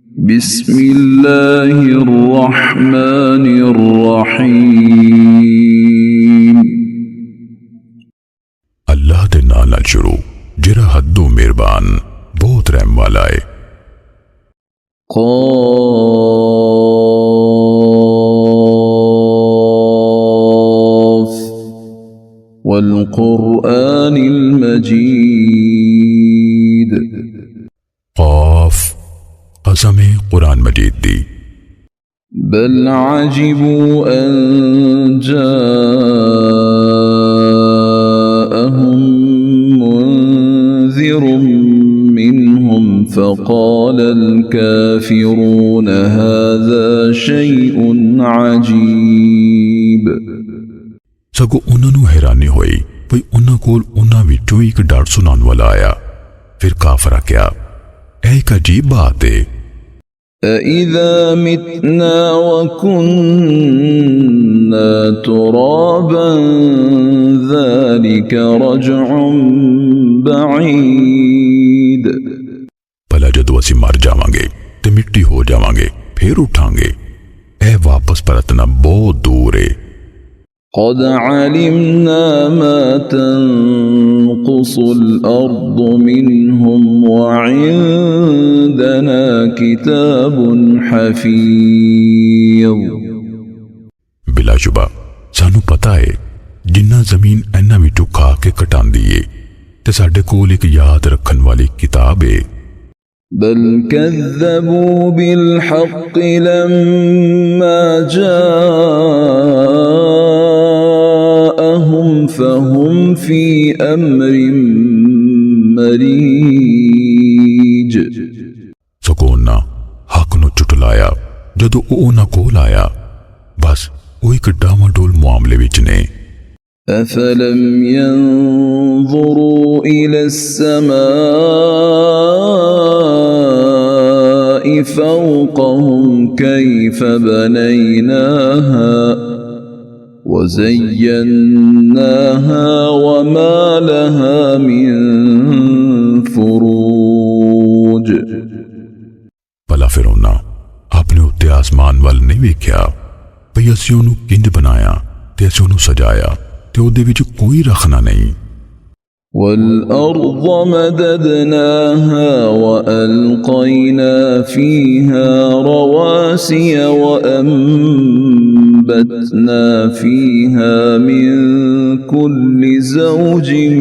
बिस्मिल्लाहिर्रहमानिर्रहीम। अल्लाह दे नाल नाल शुरू जिहड़ा हद्दों मेहरबान बहुत रहम वाला है। क़ाफ़ वल क़ुरआनिल मजीद। क़ाफ़ कसम कुरान मजीद दी। बल अजिबू अन जाअहुम मुन्ज़िरुम मिनहुम फ़क़ालल काफ़िरून हाज़ा शैउन अजीब। सगो उन्होंने हैरानी हुई भई उन्हां कोल उन्हां विचों एक डर सुनाने वाला आया। फिर काफरा क्या एक अजीब बात है। अइज़ा मितना वकुन्ना तुराबन ज़ालिका रज्उन बईद। भला जदों असीं मर जावांगे ते मिट्टी हो जावांगे फिर उठांगे, ए वापस परतना बहुत दूर है। क़द अलिमना मा तनक़ुसुल अर्दु मिनहुम वइंदना किताबुन हफ़ीज़। बिलाशुबा सानू पता है जिन्ना जमीन इन्हां विचों खा के कटांदी है ते साडे कोल एक याद रखन वाली किताब है। बल कज़्ज़बू बिल हक़्क़ लम्मा जाअहुम फ़हुम फ़ी अम्रिन मरीज। सकोना हक नू चुटलाया जदों ओ उन्हां कोल आया, बस वो एक डामाडोल मामले विच ने। अफलम यंज़ुरू इला अस्समाइ फ़ौक़हुम कैफ़ बनैनाहा वज़य्यन्नाहा वमा लहा मिन फ़ुरूज। भला फिर उन्हां अपने उत्ते आसमान वाल नहीं वेख्या भई असीं उहनूं किंज बनाया ते असीं उहनूं सजाया ते उहदे विच कोई रखना नहीं। वल्अर्ज़ मददनाहा वअल्क़ैना फ़ीहा रवासिय वअंबतना फ़ीहा मिन कुल्लि ज़ौजिन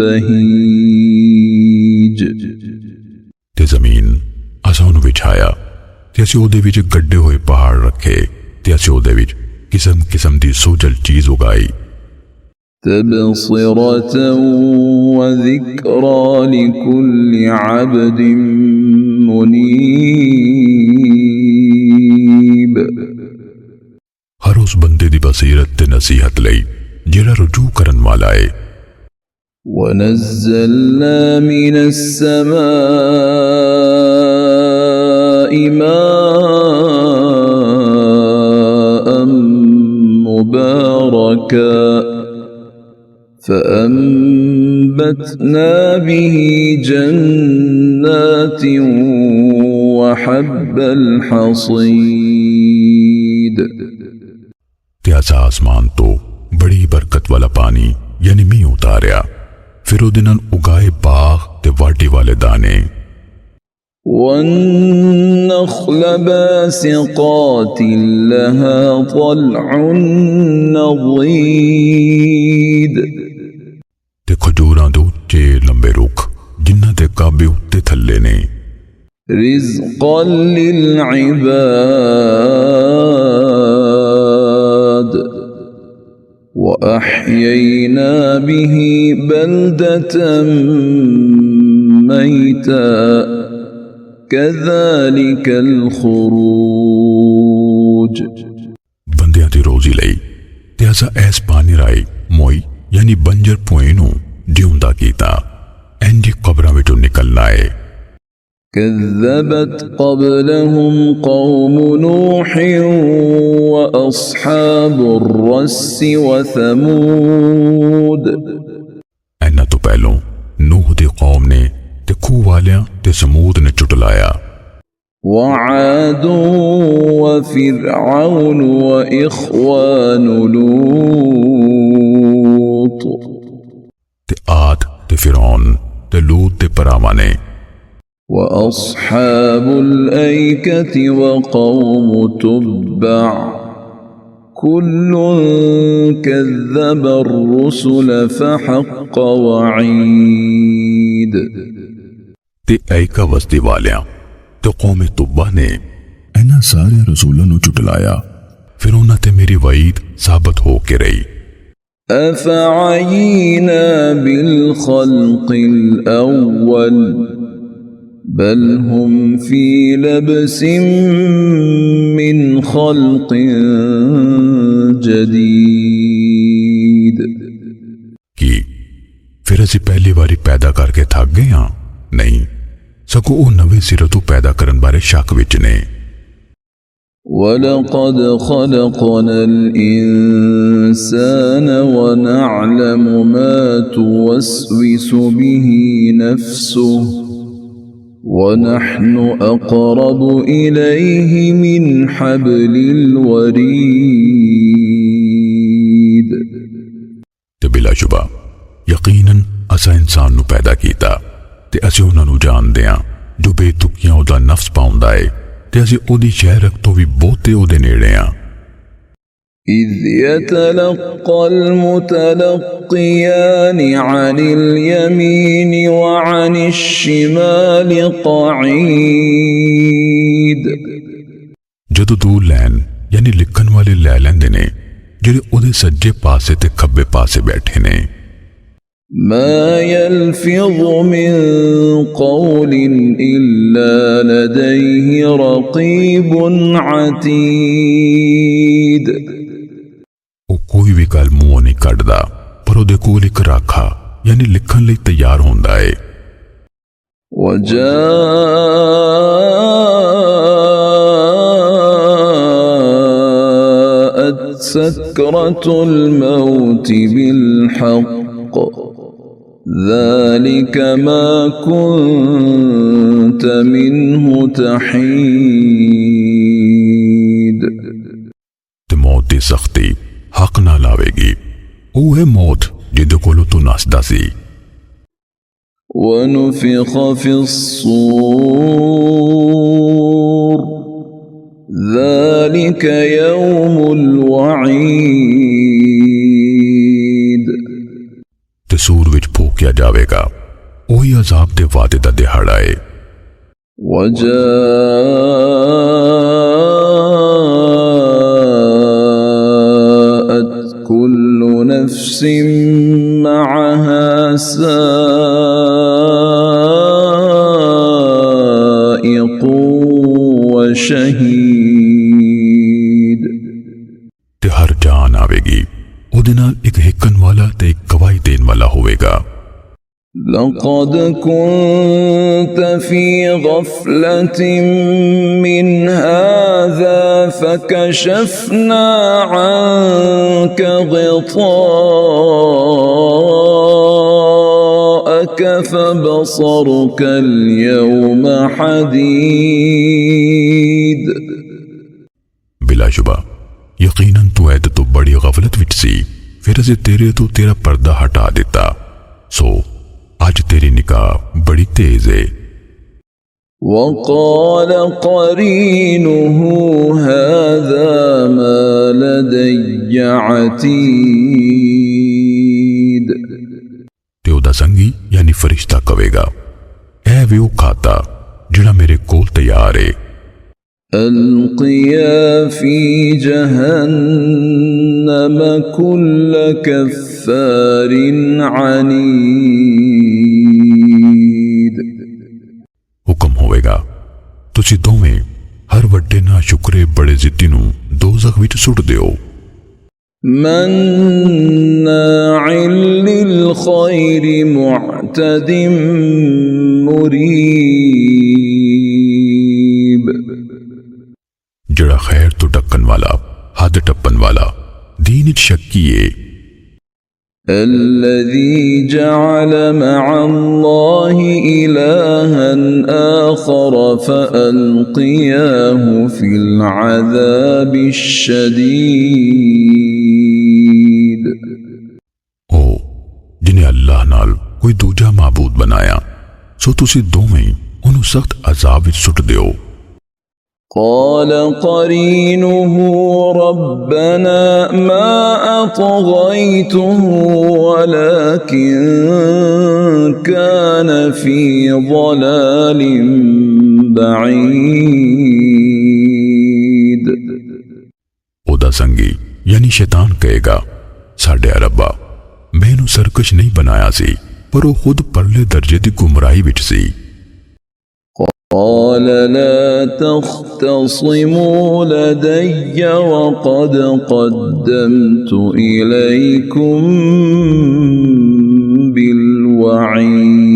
बहीज। ते जमीन असां उहनूं विछाया ते असीं उहदे विच गड्ढे होए पहाड़ रखे ते असीं उहदे विच किस्म किस्म दी सोजल चीज उगाई। तबसिरतन वज़िक्रा लिकुल्लि अब्दिन मुनीब। हर उस बंदे दी बसीरत ते नसीहत लई जिहड़ा रुजू करन वाला है। वनज़्ज़लना मिनस समाइ माअन मुबारका फ़अंबतना बिही जन्नातिन वहब्बल हसीद। ते असां आसमान तो बड़ी बरकत वाला पानी यानी मींह उतारिया, फिर उहदे नाल उगाए बाग ते वाढी वाले दाने। वन्नख़्ल बासिक़ातिन लहा तल्उन नज़ीद। ते खजूरां दे उच्चे लंबे रुख जिन्हां दे काबे उत्ते थल्ले ने। रिज़्क़न लिलइबाद वअह्यैना बिही बल्दतन मैता कज़ालिकल ख़ुरूज। बंदियां दी रोजी लई ते असां ऐस पानी राई मोई यानी बंजर भूए नूं जिउंदा कीता, इंज कबरां विचों निकलना है। كذبت قبلهم قوم نوح وأصحاب الرس وثمود। इन्हां तो पहलों नूह दी कौम ने ते खूह वालियां ते समूद ने चुटलाया। وعاد وفرعون وإخوان لوط تے آد تے فرعون تے لوط تے پراواں نے وأصحاب الأيكة وقوم تبع كل كذب الرسل فحق وعيد تے ایکا وسطی والیاں تے قوم تبع نے انہاں سارے رسولاں نو جھٹلایا پھر انہاں تے میری وعید ثابت ہو کے رہی أفعينا بالخلق الأول بل هم في لبس من خلق جديد کی پھر اسی پہلی باری پیدا کر کے تھک گئے ہاں نہیں سگوں وہ نویں سرے تو پیدا کرن بارے شک وچ نے وَلَقَدْ خَلَقْنَا الْإِنسَانَ وَنَعْلَمُ مَا تُوَسْوِسُ بِهِ نَفْسُهُ وَنَحْنُ أَقْرَبُ إِلَيْهِ مِنْ حَبْلِ الْوَرِيدِ تے بلا شبہ یقیناً اسا انسان نو پیدا کیتا تے اسی انہاں نو جان دیاں جو بے تکیاں دا نفس پاؤندا اے تے اسی اودی شہرک تو بھی بہتے اودے نیڑے ہاں إِذْ يَتَلَقَّى الْمُتَلَقِّيَانِ عَنِ الْيَمِينِ وَعَنِ الشِّمَالِ قَعِيدٌ جدو دو لین یعنی لکھن والے لے لیندے نے جڑے اودے سجے پاسے تے کھبے پاسے بیٹھے نے ما يلفظ من قول إلا لديه رقيب عتيد او کوئی بھی گل منہ نہیں کڈدا پر اودے کول ایک راکھا یعنی لکھن لئی تیار ہوندا اے وجاءت سكرة الموت بالحق ذلك ما كنت منه تحيد تے موت دی سختی حق نہ لاوے گی او ہے موت جدے کولو تو نسدا سی ونفخ في الصور ذلك يوم الوعيد تے سور وچ پھونکیا جاوے گا وہی عذاب دے وعدے دا دہاڑا اے وجاءت كل نفس معها سائق وشهيد تے ہر جان آوے گی اودے نال ایک ہکن والا تے ایک گواہی دین والا ہوئے گا لقد كنت في غفلة من هذا فكشفنا عنك غطاءك فبصرك اليوم حديد بلا شبہ یقیناً تو عید تو بڑی غفلت وچ سی پھر اسے تیرے تو تیرا پردہ ہٹا دیتا سو آج تیری نگاہ بڑی تیز ہے وقال قرينه هذا ما لدي عتيد تے او دا سنگی یعنی فرشتہ کہے گا اے ویو کھاتا جڑا میرے کول تیار ہے ألقيا في جهنم كل كفار عنيد حکم ہوئے گا تسی دوویں ہر وڈے نا شکرے بڑے ضدی نو دوزخ وچ سٹ دیو مناع للخير معتد مريب جڑا خیر تو ڈکن والا حد ٹپن والا دین وچ شکیے الذي جعل مع الله إلها آخر فألقياه في العذاب الشديد ओ जिन्हें अल्लाह नाल कोई दूजा माबूद बनाया सो तुसी दोवें उन्हें सख्त अजाब विच सुट दियो। قال قرينه ربنا ما أطغيته ولكن كان في ضلال بعيد ओदा संगी यानी शैतान कहेगा साडे रब्बा मैनू सरकश नहीं बनाया सी पर वो खुद परले दर्जे दी गुमराही विच सी। قال لا تختصموا لدي وقد قدمت إليكم بالوعيد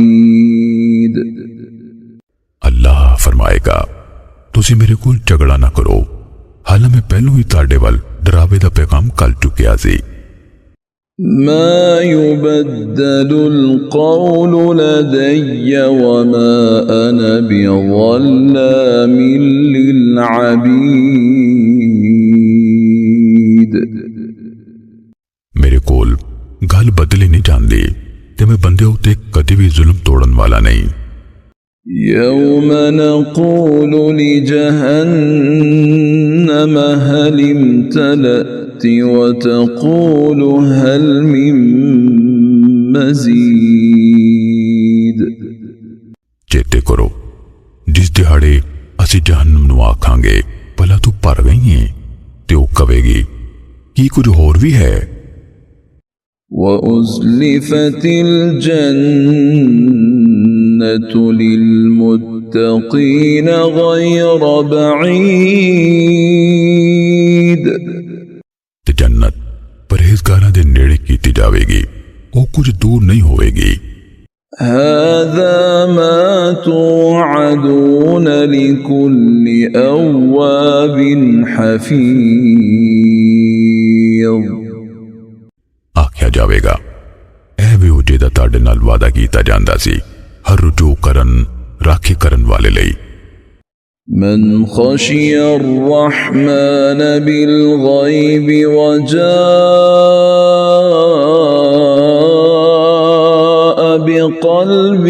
अल्लाह फरमाएगा तुसी मेरे कोल झगड़ा ना करो हाल मैं पहलों ही ताड़े वल डरावे दा पैगाम कल चुकिया सी। ما يبدل القول لدي وما أنا بظلام للعبيد मेरे कोल गल बदली नहीं जाती ते मैं बंदे उत्ते कदी भी जुल्म तोड़न वाला नहीं। يوم نقول لجهنم هل امتلأت وتقول هل من مزيد चेते करो जिस दिहाड़े असी जहन्नम नूं आखांगे भला तू भर गई है ते ओ कवेगी की कुछ होर भी है। وأزلفت الجنة للمتقين غير بعيد ते जन्नत परहेजगारां दे नेड़े कीती जावेगी ओ कुछ दूर नहीं होवेगी। هذا ما توعدون لكل أواب حفيظ आख्या जावेगा ऐ भी ओ जेदा ताड़े नाल वादा कीता जांदा सी हर रुजू करन राखी करन वाले लई। من خشي الرحمن بالغيب وجاء بقلب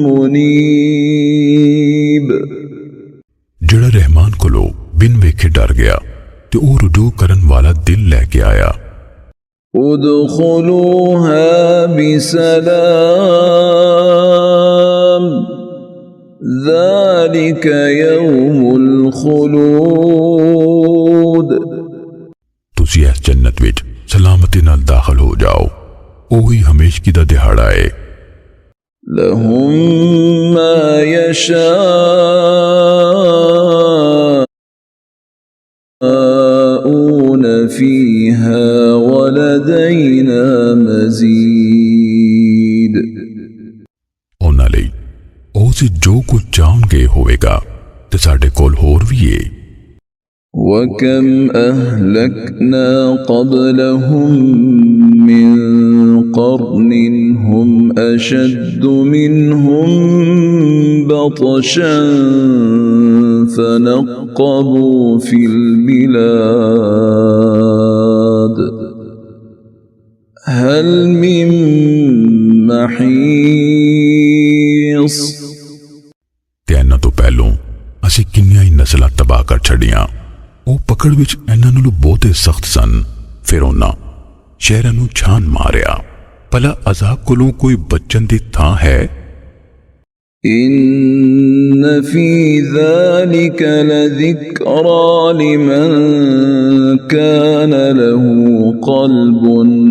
منيب जड़ा रहमान कोलो बिन वेखे डर गया ते ओ रुजू करन वाला दिल लेके आया। ادخلوها بسلام ذلك يوم الخلود तुसी इस जन्नत विच सलामती नाल दाखिल हो जाओ ओही हमेशगी दा दिहाड़ा है। لهم ما يشاءون فيها ولدينا مزيد उन्हां लई उसे जो कुछ चाहणगे होवेगा ते साडे कोल होर भी है। وكم أهلكنا قبلهم من قرن هم أشد منهم بطشا فنقبوا في البلاد هل من محيص ते इन्हां तो पहलों असीं किन्नियां ही नस्लां तबाह कर छड़ियां ओ पकड़ विच इन्हां नालों बहुते सख्त सन फिर उन्हां शहरां नूं छान मारिया भला अजाब कोलों कोई बचन दी थां है। إن في ذلك لذكرى لمن كان له قلب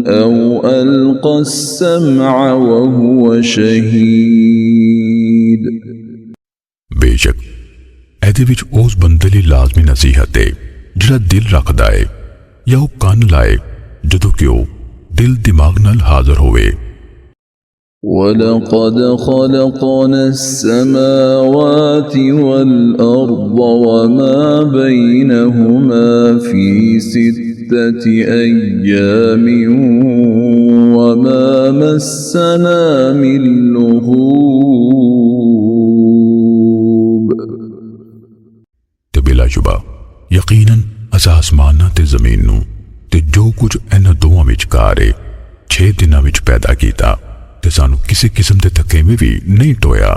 أو ألقى السمع وهو شهيد बेशक ऐदे विच उस बंदे लई लाजमी नसीहत है जिहड़ा दिल रखदा है या वो कान लाए जदों कि वो दिल दिमाग नाल हाजिर होवे। ولقد خلقنا السماوات والأرض وما بينهما في 6 6 أيام وما مسنا من لغوب ते बिलाशुबा यकीनन असां आसमानां ते ज़मीन नूं ते जो कुछ इन्हां दोवां विचकार है 6 दिनां विच पैदा कीता ते सानू किसी किस्म दे थकेवें भी नहीं टोया।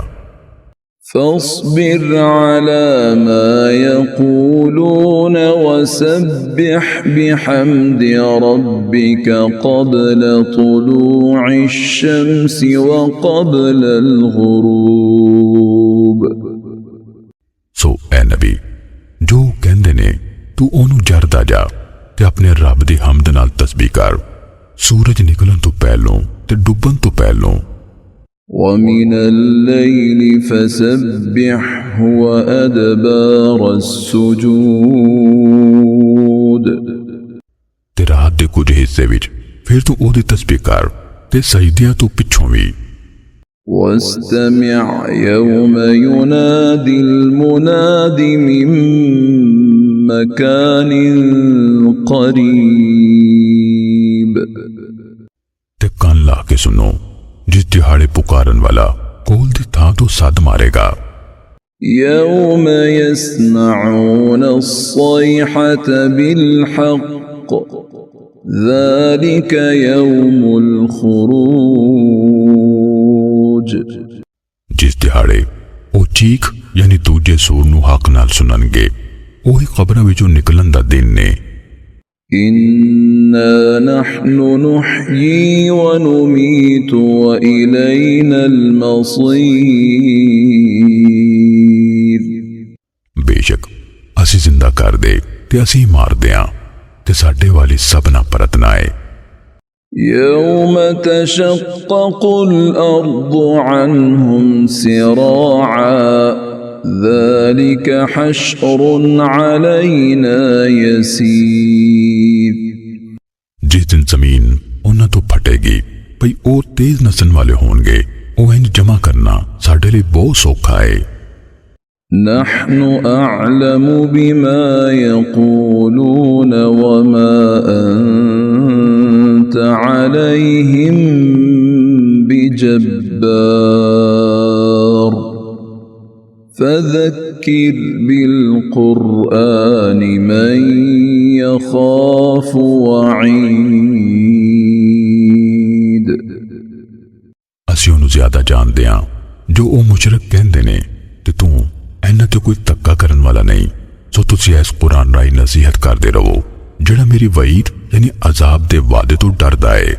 فاصبر على ما يقولون وسبح بحمد ربك قبل طلوع الشمس وقبل الغروب सो ए नबी जो कहंदे ने तू ओनू जरदा जा ते अपने रब दी हमद नाल तस्बीह कर सूरज निकलन तो पहलों ते डुबन तो पहलों। ومن الليل فسبحه وأدبار السجود ते रात दे कुछ हिस्से विच फिर तू ओदी तस्बीह कर ते सजदियां तो पिछों भी। واستمع يوم ينادي المناد من مكان قريب ते कान ला के सुनो जिस दिहाड़े पुकारन वाला कोल दी थां तो सद मारेगा। يوم يسمعون الصيحة بالحق ذلك يوم الخروج जिस दिहाड़े ओ चीख यानी दूजे सूर नू हक नाल सुननगे ओही कब्रां विचों निकलन दा दिन ने। إنا نحن نحيي ونميت وإلينا المصير बेशक असी जिंदा कर दे ते असी मार दें ते साडे वाली सबना परतना है। يوم تشقق الأرض عنهم سراعا ذلك حشر علينا يسير जिस दिन जमीन उन्हां तो फटेगी भई ओ तेज नसन वाले होंगे ओ इंज जमा करना साडे लिए बहुत सौखा है। نحن أعلم بما يقولون وما أنت عليهم بجبار فذكر بالقرآن من يخاف وعيد ਅਸੀਂ ਉਹਨੂੰ ਜ਼ਿਆਦਾ ਜਾਣਦੇ ਹਾਂ ਜੋ ਉਹ ਮੁਸ਼ਰਕ ਕਹਿੰਦੇ ਨੇ ਤੇ ਤੂੰ ਇਹਨਾਂ ਤੇ ਕੋਈ ਧੱਕਾ ਕਰਨ ਵਾਲਾ ਨਹੀਂ ਸੋ ਤੁਸੀਂ ਇਸ ਕੁਰਾਨ ਰਾਹੀਂ ਨਸੀਹਤ ਕਰਦੇ ਰਹੋ ਜਿਹੜਾ ਮੇਰੀ ਵਈਦ यानी अजाब दे वादे तो डरदा है।